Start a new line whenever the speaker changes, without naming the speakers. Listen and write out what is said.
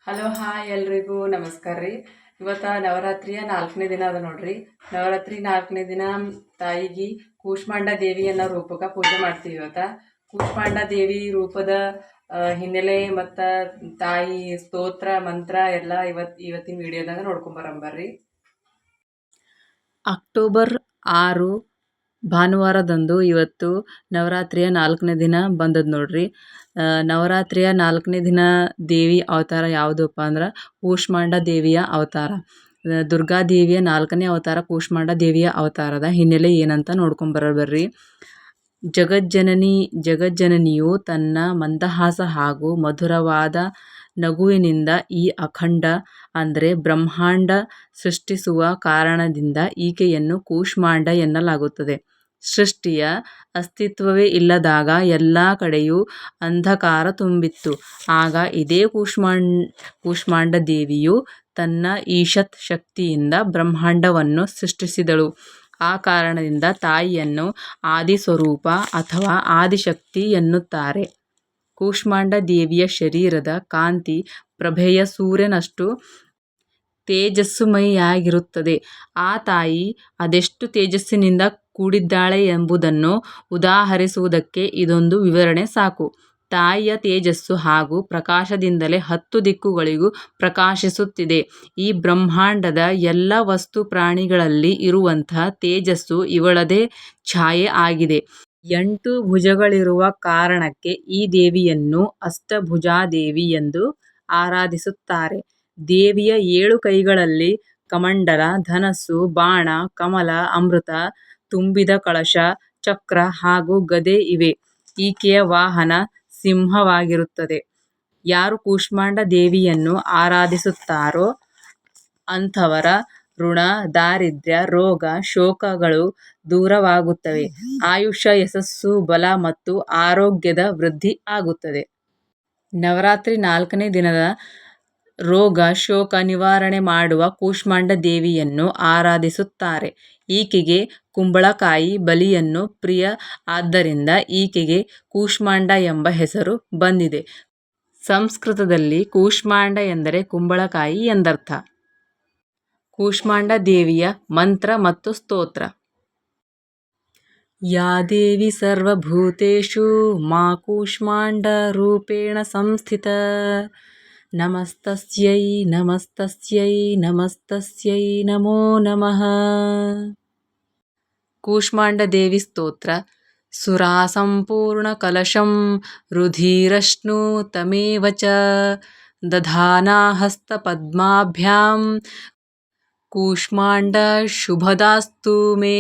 Hello hi ಎಲ್ರಿಗೂ ನಮಸ್ಕಾರ ರೀ. ಇವತ್ತು ನವರಾತ್ರಿಯ 4ನೇ ದಿನ ಅದ ನೋಡ್ರಿ. ನವರಾತ್ರಿ 4ನೇ ದಿನ ತಾಯಿಗೆ ಕೂಷ್ಮಾಂಡ ದೇವಿ ಅನ್ನೋ ರೂಪಕ್ಕೆ ಪೂಜೆ ಮಾಡ್ತೀವಿ. ಕೂಷ್ಮಾಂಡ ದೇವಿ ರೂಪದ ಹಿನ್ನೆಲೆ ಮತ್ತು ತಾಯಿ ಸ್ತೋತ್ರ ಮಂತ್ರ ಎಲ್ಲ ಇವತ್ತಿನ ವಿಡಿಯೋದಾಗ ನೋಡ್ಕೊಂಬರಂಬರ್ರಿ. ಅಕ್ಟೋಬರ್ 6 ಭಾನುವಾರದಂದು ಇವತ್ತು ನವರಾತ್ರಿಯ 4ನೇ ದಿನ ಬಂದದ್ದು ನೋಡ್ರಿ. ನವರಾತ್ರಿಯ 4ನೇ ದಿನ ದೇವಿ ಅವತಾರ ಯಾವುದಪ್ಪ ಅಂದ್ರೆ ಕೂಷ್ಮಾಂಡ ದೇವಿಯ ಅವತಾರ. ದುರ್ಗಾದೇವಿಯ 4ನೇ ಅವತಾರ ಕೂಷ್ಮಾಂಡ ದೇವಿಯ ಅವತಾರದ ಹಿನ್ನೆಲೆ ಏನಂತ ನೋಡ್ಕೊಂಬರ್ರಿ. ಜಗಜ್ಜನನಿಯು ತನ್ನ ಮಂದಹಾಸ ಹಾಗೂ ಮಧುರವಾದ ನಗುವಿನಿಂದ ಈ ಅಖಂಡ ಅಂದರೆ ಬ್ರಹ್ಮಾಂಡ ಸೃಷ್ಟಿಸುವ ಕಾರಣದಿಂದ ಈಕೆಯನ್ನು ಕೂಷ್ಮಾಂಡ ಎನ್ನಲಾಗುತ್ತದೆ. ಸೃಷ್ಟಿಯ ಅಸ್ತಿತ್ವವೇ ಇಲ್ಲದಾಗ ಎಲ್ಲ ಕಡೆಯೂ ಅಂಧಕಾರ ತುಂಬಿತ್ತು. ಆಗ ಇದೇ ಕೂಷ್ಮಾಂಡ ದೇವಿಯು ತನ್ನ ಈಶತ್ ಶಕ್ತಿಯಿಂದ ಬ್ರಹ್ಮಾಂಡವನ್ನು ಸೃಷ್ಟಿಸಿದಳು. ಆ ಕಾರಣದಿಂದ ತಾಯಿಯನ್ನು ಆದಿಸ್ವರೂಪ ಅಥವಾ ಆದಿಶಕ್ತಿ ಎನ್ನುತ್ತಾರೆ. ಕೂಷ್ಮಾಂಡ ದೇವಿಯ ಶರೀರದ ಕಾಂತಿ ಪ್ರಭೆಯ ಸೂರ್ಯನಷ್ಟು ತೇಜಸ್ಸುಮಯಿಯಾಗಿರುತ್ತದೆ. ಆ ತಾಯಿ ಅದೆಷ್ಟು ತೇಜಸ್ಸಿನಿಂದ ಕೂಡಿದ್ದಾಳೆ ಎಂಬುದನ್ನು ಉದಾಹರಿಸುವುದಕ್ಕೆ ಇದೊಂದು ವಿವರಣೆ ಸಾಕು. ತಾಯಿಯ ತೇಜಸ್ಸು ಹಾಗೂ ಪ್ರಕಾಶದಿಂದಲೇ 10 ದಿಕ್ಕುಗಳಿಗೂ ಪ್ರಕಾಶಿಸುತ್ತಿದೆ. ಈ ಬ್ರಹ್ಮಾಂಡದ ಎಲ್ಲ ವಸ್ತು ಪ್ರಾಣಿಗಳಲ್ಲಿ ಇರುವಂತಹ ತೇಜಸ್ಸು ಇವಳದೇ ಛಾಯೆ ಆಗಿದೆ. 8 ಭುಜಗಳಿರುವ ಕಾರಣಕ್ಕೆ ಈ ದೇವಿಯನ್ನು ಅಷ್ಟಭುಜಾದೇವಿ ಎಂದು ಆರಾಧಿಸುತ್ತಾರೆ. ದೇವಿಯ 7 ಕೈಗಳಲ್ಲಿ ಕಮಂಡಲ, ಧನಸ್ಸು, ಬಾಣ, ಕಮಲ, ಅಮೃತ ತುಂಬಿದ ಕಳಶ, ಚಕ್ರ ಹಾಗೂ ಗದೆ ಇವೆ. ಈಕೆಯ ವಾಹನ ಸಿಂಹವಾಗಿರುತ್ತದೆ. ಯಾರು ಕೂಷ್ಮಾಂಡ ದೇವಿಯನ್ನು ಆರಾಧಿಸುತ್ತಾರೋ ಅಂಥವರ ಋಣ, ದಾರಿದ್ರ್ಯ, ರೋಗ, ಶೋಕಗಳು ದೂರವಾಗುತ್ತವೆ. ಆಯುಷ್ಯ, ಯಶಸ್ಸು, ಬಲ ಮತ್ತು ಆರೋಗ್ಯದ ವೃದ್ಧಿ ಆಗುತ್ತದೆ. ನವರಾತ್ರಿ 4ನೇ ದಿನದ ರೋಗ ಶೋಕ ನಿವಾರಣೆ ಮಾಡುವ ಕೂಷ್ಮಾಂಡ ದೇವಿಯನ್ನು ಆರಾಧಿಸುತ್ತಾರೆ. ಈಕೆಗೆ ಕುಂಬಳಕಾಯಿ ಬಲಿಯನ್ನು ಪ್ರಿಯ. ಆದ್ದರಿಂದ ಈಕೆಗೆ ಕೂಷ್ಮಾಂಡ ಎಂಬ ಹೆಸರು ಬಂದಿದೆ. ಸಂಸ್ಕೃತದಲ್ಲಿ ಕೂಷ್ಮಾಂಡ ಎಂದರೆ ಕುಂಬಳಕಾಯಿ ಎಂದರ್ಥ. ಕೂಷ್ಮಾಂಡ ದೇವಿಯ ಮಂತ್ರ ಮತ್ತು ಸ್ತೋತ್ರ. ಯಾ ದೇವಿ ಸರ್ವಭೂತೇಷು ಮಾ ಕೂಷ್ಮಾಂಡ ರೂಪೇಣ ಸಂಸ್ಥಿತ ನಮಸ್ತಸ್ಯೈ ನಮಸ್ತಸ್ಯೈ ನಮಸ್ತಸ್ಯೈ ನಮೋ ನಮಃ. ಕೂಷ್ಮಾಂಡ ದೇವಿ ಸ್ತೋತ್ರ. ಸುರಾಸಂಪೂರ್ಣ ಕಲಶಂ ರುಧಿರಶ್ನು ತಮೇವ ಚ ದಧಾನಾ ಹಸ್ತ ಪದ್ಮಾಭ್ಯಾಂ ಕೂಷ್ಮಾಂಡ ಶುಭದಾಸ್ತು ಮೇ.